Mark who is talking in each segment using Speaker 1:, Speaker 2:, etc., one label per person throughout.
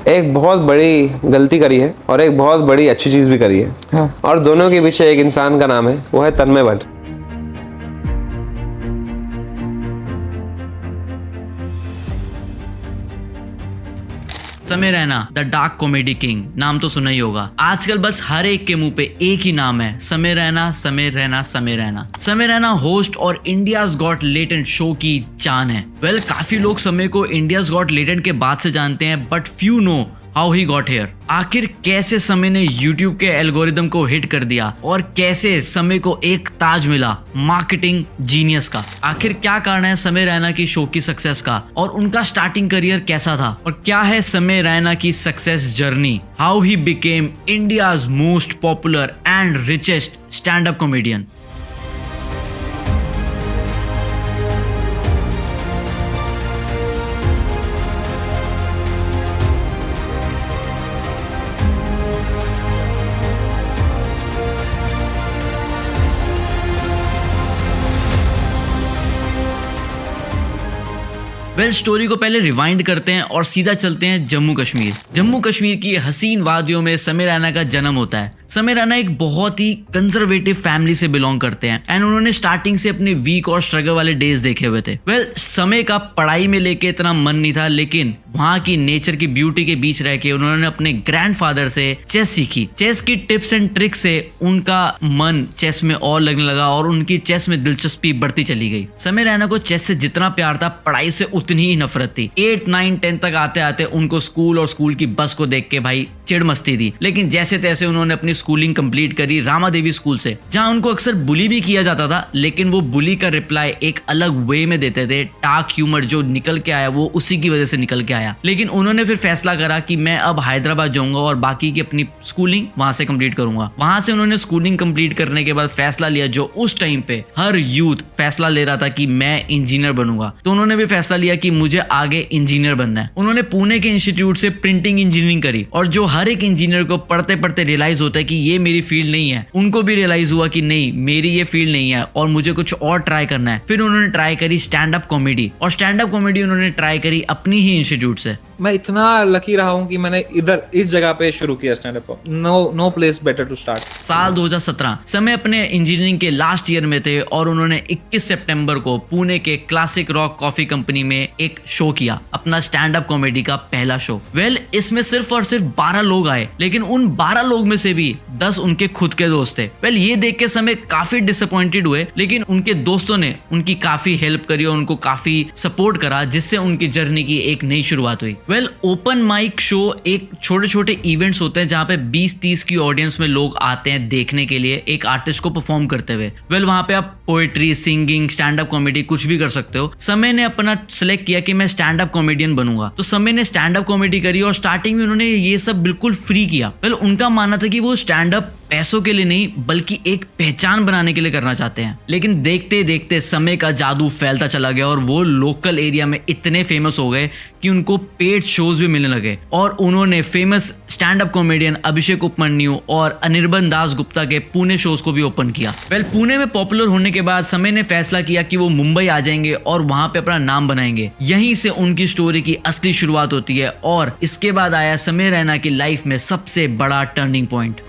Speaker 1: एक बहुत बड़ी गलती करी है और एक बहुत बड़ी अच्छी चीज भी करी है।
Speaker 2: हाँ।
Speaker 1: और दोनों के पीछे एक इंसान का नाम है, वो है तन्मय भट्ट।
Speaker 3: समय Raina the dark comedy king, नाम तो सुना ही होगा। आजकल बस हर एक के मुंह पे एक ही नाम है, समय रैना, समय रैना, समय रैना। समय रैना होस्ट और इंडियाज गॉट लेटेंट शो की जान है। वेल, काफी लोग समय को इंडियाज गॉट लेटेंट के बाद से जानते हैं, but few know how he got hair. आखिर कैसे समय ने यूट्यूब के एल्गोरिदम को हिट कर दिया और कैसे समय को एक ताज मिला मार्केटिंग जीनियस का। आखिर क्या कारण है समय रैना की शो की सक्सेस का और उनका स्टार्टिंग करियर कैसा था, और क्या है समय रैना की success journey, how he became India's most popular and richest stand up comedian. Well, story को पहले रिवाइंड करते हैं और सीधा चलते हैं जम्मू कश्मीर। जम्मू कश्मीर की हसीन वादियों में समय रैना का जन्म होता है। समय रैना एक बहुत ही कंजर्वेटिव फैमिली से बिलोंग करते हैं एंड उन्होंने स्टार्टिंग से अपने वीक और स्ट्रगल वाले डेज देखे हुए थे। वेल, समय का पढ़ाई में लेके इतना मन नहीं था, लेकिन वहां की नेचर की ब्यूटी के बीच रह के उन्होंने अपने ग्रैंडफादर से चेस सीखी। चेस की टिप्स एंड ट्रिक्स से उनका मन चेस में और लगने लगा और उनकी चेस में दिलचस्पी बढ़ती चली गई। समय रैना को चेस से जितना प्यार था, पढ़ाई से उतनी ही नफरत थी। 8, 9, 10 तक आते आते उनको स्कूल और स्कूल की बस को देख के भाई चिढ़ मस्ती थी। लेकिन जैसे तैसे उन्होंने अपनी स्कूलिंग कंप्लीट करी रामा देवी स्कूल से, जहां उनको अक्सर बुली भी किया जाता था, लेकिन वो बुली का रिप्लाई एक अलग वे में देते थे। टाक ह्यूमर जो निकल के आया वो उसी की वजह से निकल के आया। लेकिन उन्होंने फिर फैसला करा कि मैं अब हैदराबाद जाऊंगा और बाकी की अपनी स्कूलिंग वहां से कंप्लीट करूंगा। वहां से उन्होंने स्कूलिंग कंप्लीट करने के बाद फैसला लिया, जो उस टाइम पे हर यूथ फैसला ले रहा था कि मैं इंजीनियर बनूंगा, तो उन्होंने भी फैसला लिया कि मुझे आगे इंजीनियर बनना है। उन्होंने पुणे के इंस्टीट्यूट से प्रिंटिंग इंजीनियरिंग करी, और जो हर एक इंजीनियर को पढ़ते पढ़ते रियलाइज होता है कि ये मेरी फील्ड नहीं है, उनको भी रियलाइज हुआ कि नहीं, मेरी ये फील्ड नहीं है और मुझे कुछ और ट्राई करना है। फिर उन्होंने ट्राई करी स्टैंड अप कॉमेडी, और स्टैंड अप कॉमेडी उन्होंने ट्राई करी अपनी ही इंस्टीट्यूट से।
Speaker 2: मैं इतना लकी रहा हूँ कि मैंने इधर इस जगह पे शुरू किया stand up. No place better to start.
Speaker 3: साल 2017 समय अपने इंजीनियरिंग के लास्ट ईयर में थे और उन्होंने 21 सितंबर को पुणे के क्लासिक रॉक कॉफी कंपनी में एक शो किया, अपना स्टैंड अप कॉमेडी का पहला शो। वेल, इसमें सिर्फ और सिर्फ 12 लोग आए, लेकिन उन 12 लोग में से भी 10 उनके खुद के दोस्त थे। वेल, ये देख के समय काफी डिसअपॉइंटेड हुए, लेकिन उनके दोस्तों ने उनकी काफी हेल्प करी और उनको काफी सपोर्ट करा, जिससे उनकी जर्नी की एक नई शुरुआत हुई। वेल, ओपन माइक शो एक छोटे छोटे इवेंट्स होते हैं जहां पे 20-30 की ऑडियंस में लोग आते हैं देखने के लिए एक आर्टिस्ट को परफॉर्म करते हुए। वेल, वहां पे आप poetry, singing, stand up comedy कुछ भी कर सकते हो। समय ने अपना सिलेक्ट किया कि मैं स्टैंड अप कॉमेडियन बनूंगा, तो समय ने स्टैंड अप कॉमेडी करी और स्टार्टिंग में उन्होंने ये सब बिल्कुल फ्री किया। वेल, उनका मानना था कि वो स्टैंड अप पैसों के लिए नहीं बल्कि एक पहचान बनाने के लिए करना चाहते हैं। लेकिन देखते देखते समय का जादू फैलता चला गया और वो लोकल एरिया में इतने फेमस हो गए कि उनको पेड शोज भी मिलने लगे, और उन्होंने फेमस स्टैंड अप कॉमेडियन अभिषेक उपमन्यु और अनिर्बन दास गुप्ता के पुणे शोज को भी ओपन किया। वेल, पुणे में पॉपुलर होने के बाद समय ने फैसला किया कि वो मुंबई आ जाएंगे और वहां पे अपना नाम बनाएंगे। यहीं से उनकी स्टोरी की असली शुरुआत होती है, और इसके बाद आया समय रैना की लाइफ में सबसे बड़ा टर्निंग पॉइंट।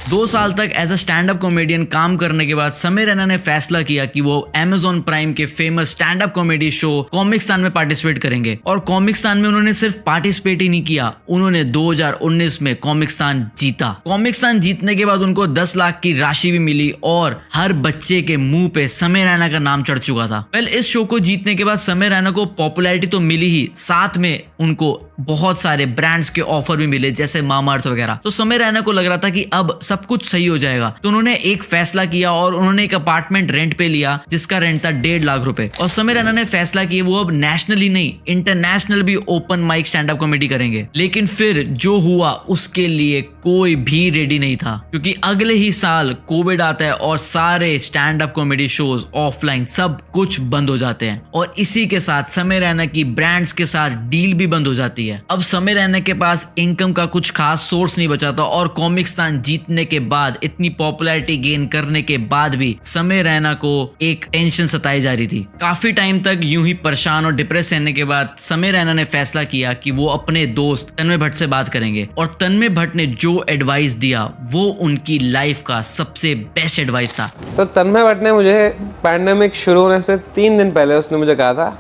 Speaker 3: 2 साल तक as a stand up comedian काम करने के बाद समय रैना ने फैसला किया कि वो Amazon प्राइम के famous stand up comedy show Comicstaan में पार्टिसिपेट करेंगे। और कॉमिकस्तान में उन्होंने सिर्फ पार्टिसिपेट ही नहीं किया, उन्होंने 2019 में कॉमिकस्तान जीता। कॉमिकस्तान जीतने के बाद उनको 10 लाख की राशि भी मिली और हर बच्चे के मुंह पे समय रैना का नाम चढ़ चुका था। वेल, इस शो को जीतने के बाद समय रैना को पॉपुलैरिटी तो मिली ही, साथ में उनको बहुत सारे ब्रांड्स के ऑफर भी मिले, जैसे मामाअर्थ वगैरह। तो समय रैना को लग रहा था कि अब सब कुछ सही हो जाएगा, तो उन्होंने एक फैसला किया और उन्होंने एक अपार्टमेंट रेंट पे लिया जिसका रेंट था 1.5 लाख रुपए। और समय रैना ने फैसला किया वो अब नेशनली नहीं, इंटरनेशनल भी open mic stand up comedy करेंगे। लेकिन फिर जो हुआ उसके लिए कोई भी रेडी नहीं था, क्योंकि अगले ही साल कोविड आता है और सारे stand up comedy shows offline सब कुछ बंद हो जाते हैं, और इसी के साथ समय रैना की ब्रांड्स के साथ डील भी बंद हो जाती है। होती है। अब समय रैना के पास इनकम का कुछ खास सोर्स नहीं बचा था और कॉमिक्स्तान जीतने के बाद, इतनी पॉपुलैरिटी गेन करने के बाद भी समय रैना को एक टेंशन सताई जा रही थी। काफी टाइम तक यूं ही परेशान और डिप्रेस रहने के बाद समय रैना ने फैसला किया कि वो अपने दोस्त तन्मय भट्ट से बात करेंगे और तन्मय भट्ट ने जो एडवाइस दिया वो उनकी लाइफ का सबसे बेस्ट एडवाइस था।
Speaker 1: तो तन्मय भट्ट ने मुझे पैंडेमिक शुरू होने से 3 दिन पहले उसने मुझे कहा था,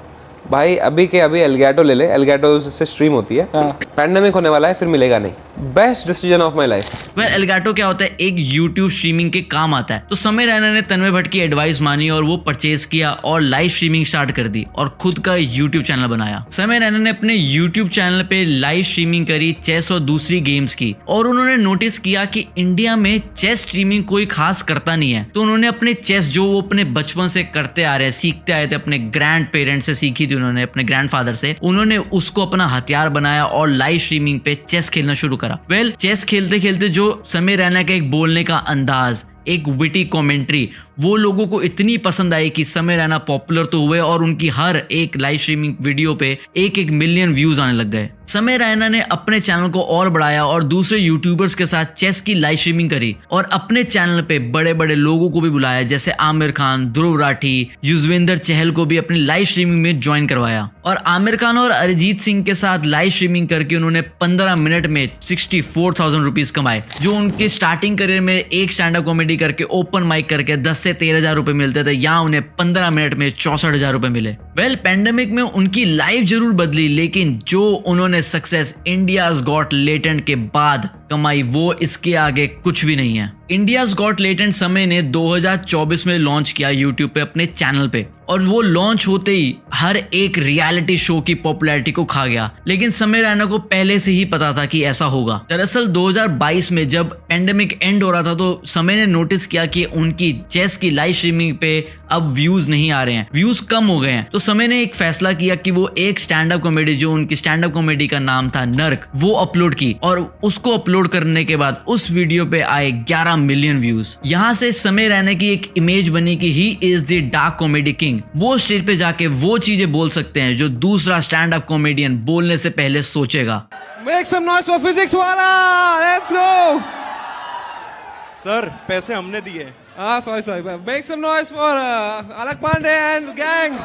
Speaker 1: भाई अभी के अभी एलगैटो ले ले, एलगैटो से स्ट्रीम होती है, पैंडेमिक होने वाला है फिर मिलेगा नहीं। Best decision of my life.
Speaker 3: Well Elgato क्या होता है, एक यूट्यूब स्ट्रीमिंग के काम आता है। तो समय रैना ने तन्मय भट्ट की एडवाइस मानी और वो परचेज किया और लाइव स्ट्रीमिंग स्टार्ट कर दी और खुद का यूट्यूब चैनल बनाया। समय रैना ने अपने यूट्यूब चैनल पे लाइव स्ट्रीमिंग करी चेस और दूसरी गेम्स की और उन्होंने नोटिस किया कि इंडिया में चेस स्ट्रीमिंग कोई खास करता नहीं है। तो उन्होंने अपने चेस जो वो अपने बचपन से करते आ रहे हैं, सीखते आए थे, अपने ग्रैंड पेरेंट्स से सीखी थी उन्होंने, अपने ग्रैंडफादर से, उन्होंने उसको अपना हथियार बनाया और लाइव स्ट्रीमिंग पे चेस खेलना शुरू करा। वेल चेस खेलते खेलते जो समय रैना का एक बोलने का अंदाज, एक विटी कमेंट्री, वो लोगों को इतनी पसंद आई कि समय रैना पॉपुलर तो हुए और उनकी हर एक लाइव स्ट्रीमिंग वीडियो पे 1-1 मिलियन व्यूज आने लग गए। समय रैना ने अपने चैनल को और बढ़ाया और दूसरे यूट्यूबर्स के साथ चेस की लाइव स्ट्रीमिंग करी और अपने चैनल पे बड़े बड़े लोगों को भी बुलाया, जैसे आमिर खान, ध्रुव राठी, युजवेंद्र चहल को भी अपनी लाइव स्ट्रीमिंग में ज्वाइन करवाया। और आमिर खान और अरिजीत सिंह के साथ लाइव स्ट्रीमिंग करके उन्होंने 15 मिनट में 64,000 रुपीज कमाए, जो उनके स्टार्टिंग करियर में एक स्टैंड अप कॉमेडी करके, ओपन माइक करके 10 से 13,000 रुपए मिलते थे, यहाँ उन्हें 15 मिनट में 64,000 रुपए मिले। वेल पैंडेमिक में उनकी लाइफ जरूर बदली, लेकिन जो उन्होंने सक्सेस इंडियाज गॉट टैलेंट के बाद कमाई वो इसके आगे कुछ भी नहीं है। इंडियाज गॉट टैलेंट समय ने 2024 में लॉन्च किया यूट्यूब पे अपने चैनल पे और वो लॉन्च होते ही हर एक रियलिटी शो की पॉपुलैरिटी को खा गया। लेकिन समय रैना को पहले से ही पता था कि ऐसा होगा। दरअसल 2022 में जब पेंडेमिक एंड हो रहा था तो समय ने नोटिस किया कि उनकी चेस की लाइव स्ट्रीमिंग पे अब व्यूज नहीं आ रहे हैं, व्यूज कम हो गए हैं। तो समय ने एक फैसला किया कि वो एक स्टैंड अप कॉमेडी, जो उनकी स्टैंड अप कॉमेडी का नाम था नर्क, वो अपलोड की और उसको अपलोड करने के बाद उस वीडियो पे आए 11 मिलियन व्यूज। यहाँ से समय रैना की एक इमेज बनी कि he is the dark comedy king. वो स्टेज पे जाके वो चीजें बोल सकते हैं जो दूसरा स्टैंड अप कॉमेडियन बोलने से पहले सोचेगा।
Speaker 4: Make some noise for physics वाला, let's go.
Speaker 5: सर पैसे हमने दिए।
Speaker 4: Sorry. Make some noise for Alak Pandey and gang.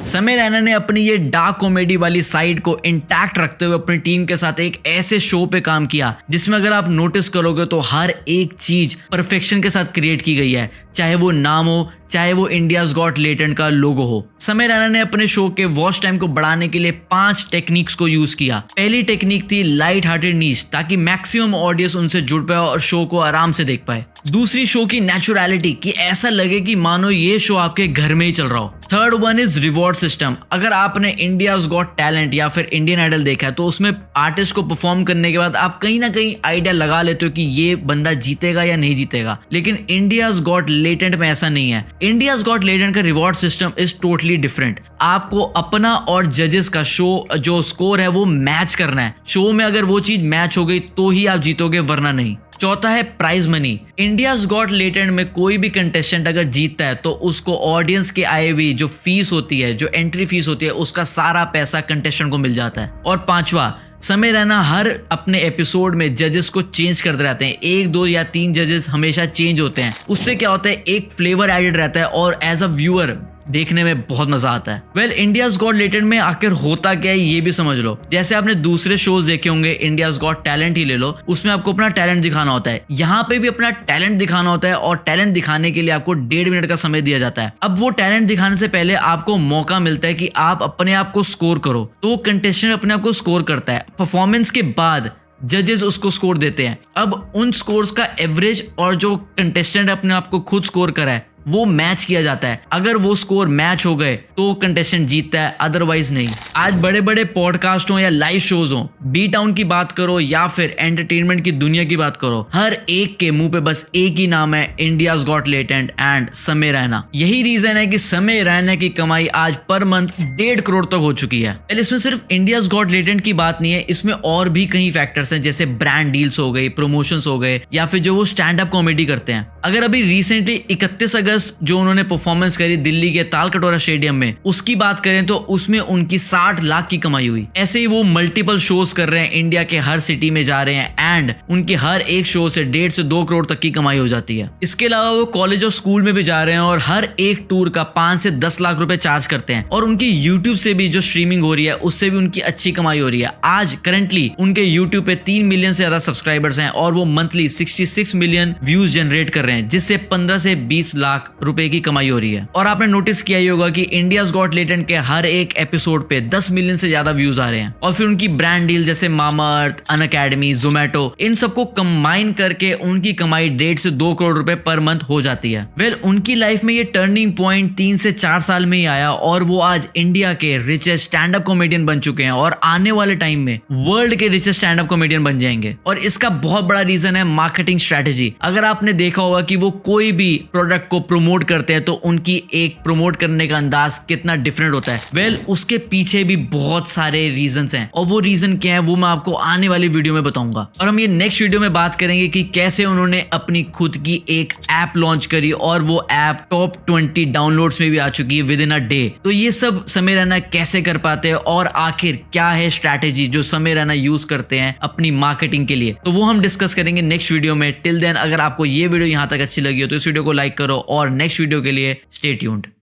Speaker 3: समय रैना ने अपनी ये डार्क कॉमेडी वाली साइड को इंटैक्ट रखते हुए अपनी टीम के साथ एक ऐसे शो पे काम किया जिसमें अगर आप नोटिस करोगे तो हर एक चीज परफेक्शन के साथ क्रिएट की गई है, चाहे वो नाम हो, चाहे वो इंडियाज गॉट टैलेंट का लोगो हो। समय रैना ने अपने शो के वॉच टाइम को बढ़ाने के लिए 5 टेक्निक्स को यूज किया। पहली टेक्निक थी लाइट हार्टेड नीच, ताकि मैक्सिमम ऑडियंस उनसे जुड़ पाए और शो को आराम से देख पाए। दूसरी, शो की नेचुरलिटी, कि ऐसा लगे कि मानो ये शो आपके घर में ही चल रहा हो। Third one is reward system. अगर आपने इंडियाज गॉट टैलेंट या फिर इंडियन आइडल देखा है तो उसमें आर्टिस्ट को परफॉर्म करने के बाद आप कहीं ना कहीं आइडिया लगा लेते हो कि ये बंदा जीतेगा या नहीं जीतेगा, लेकिन इंडियाज गॉट टैलेंट में ऐसा नहीं है। इंडियाज गॉट टैलेंट का reward system is totally different. आपको अपना और जजेस का शो जो स्कोर है वो मैच करना है। शो में अगर वो चीज मैच हो गई तो ही आप जीतोगे, वरना नहीं। चौथा है prize money. India's got talent में कोई भी कंटेस्टेंट अगर जीतता है तो उसको ऑडियंस के आए हुई जो फीस होती है, जो एंट्री फीस होती है, उसका सारा पैसा कंटेस्टेंट को मिल जाता है। और पांचवा, समय रैना हर अपने एपिसोड में जजेस को चेंज करते रहते हैं। 1, 2 या 3 जजेस हमेशा चेंज होते हैं। उससे क्या होता है, एक फ्लेवर एडेड रहता है और एज अ व्यूअर देखने में बहुत मजा आता है। वेल इंडियाज गॉट टैलेंट में आखिर होता क्या है ये भी समझ लो। जैसे आपने दूसरे शोज देखे होंगे, इंडियाज गॉट टैलेंट ही ले लो, उसमें आपको अपना टैलेंट दिखाना होता है। यहाँ पे भी अपना टैलेंट दिखाना होता है और टैलेंट दिखाने के लिए आपको 1.5 मिनट का समय दिया जाता है। अब वो टैलेंट दिखाने से पहले आपको मौका मिलता है कि आप अपने आप को स्कोर करो। तो कंटेस्टेंट अपने आप को स्कोर करता है। परफॉर्मेंस के बाद जजेस उसको स्कोर देते हैं। अब उन स्कोर्स का एवरेज और जो कंटेस्टेंट अपने आप को खुद स्कोर करा है वो मैच किया जाता है। अगर वो स्कोर मैच हो गए तो कंटेस्टेंट जीतता है, अदरवाइज नहीं। आज बड़े बड़े पॉडकास्ट हो या लाइव शोज हो, बी टाउन की बात करो या फिर एंटरटेनमेंट की दुनिया की बात करो, हर एक के मुंह पे बस एक ही नाम है, इंडियाज गॉट टैलेंट एंड समय रैना। यही रीजन है कि समय रैना की कमाई आज पर मंथ 1.5 करोड़ तक हो चुकी है। इसमें सिर्फ इंडियाज गॉट टैलेंट की बात नहीं है, इसमें और भी कई फैक्टर्स हैं, जैसे ब्रांड डील्स हो गई, प्रमोशंस हो गए, या फिर जो वो स्टैंड अप कॉमेडी करते हैं। अगर अभी रिसेंटली 31 अगस्त प्लस जो उन्होंने परफॉर्मेंस करी दिल्ली के तालकटोरा स्टेडियम में, उसकी बात करें तो उसमें उनकी 60 लाख की कमाई हुई। ऐसे ही वो मल्टीपल शोज कर रहे हैं, इंडिया के हर सिटी में जा रहे हैं एंड उनके हर एक शो से 1.5 से 2 करोड़ तक की कमाई हो जाती है। इसके अलावा वो कॉलेज और स्कूल में भी जा रहे हैं और हर एक टूर का 5 से 10 लाख रुपए चार्ज करते हैं। और उनकी यूट्यूब से भी जो स्ट्रीमिंग हो रही है उससे भी उनकी अच्छी कमाई हो रही है। आज करंटली उनके यूट्यूब पे 3 मिलियन से ज्यादा सब्सक्राइबर्स हैं और वो मंथली 66 मिलियन व्यूज जनरेट कर रहे हैं, जिससे 15 से 20 लाख रुपए की कमाई हो रही है। और आपने नोटिस किया ही होगा कि इंडियाज गॉट टैलेंट के हर एक एपिसोड पे 10 मिलियन से ज्यादा व्यूज आ रहे हैं। और फिर उनकी ब्रांड डील जैसे मामाअर्थ, अनअकैडमी, जोमेटो, इन सबको कंबाइन करके उनकी कमाई 1.5 से 2 करोड़ रुपए पर मंथ हो जाती है। वेल, उनकी लाइफ में ये टर्निंग पॉइंट 3 से 4 साल में ही आया और वो आज इंडिया के रिचेस्ट स्टैंड अप कॉमेडियन बन चुके हैं और आने वाले टाइम में वर्ल्ड के रिचेस्ट स्टैंड अप कॉमेडियन बन जाएंगे। और इसका बहुत बड़ा रीजन है मार्केटिंग स्ट्रेटेजी। अगर आपने देखा होगा कि वो कोई भी प्रोडक्ट को प्रमोट करते हैं तो उनकी एक प्रमोट करने का अंदाज कितना डिफरेंट होता है। वेल, उसके पीछे भी बहुत सारे रीजंस हैं और वो रीजन क्या है वो मैं आपको आने वाली वीडियो में बताऊंगा। और हम ये नेक्स्ट वीडियो में बात करेंगे कि कैसे उन्होंने अपनी खुद की एक ऐप लॉन्च करी और वो ऐप टॉप 20 डाउनलोड्स में भी आ चुकी है विद इन अ डे। तो ये सब समय रैना कैसे कर पाते हैं और आखिर क्या है स्ट्रैटेजी जो समय रैना यूज करते हैं अपनी मार्केटिंग के लिए, तो वो हम डिस्कस करेंगे नेक्स्ट वीडियो में। टिल देन, अगर आपको ये वीडियो यहां तक अच्छी लगी हो तो इस वीडियो को लाइक करो और नेक्स्ट वीडियो के लिए स्टे ट्यून्ड।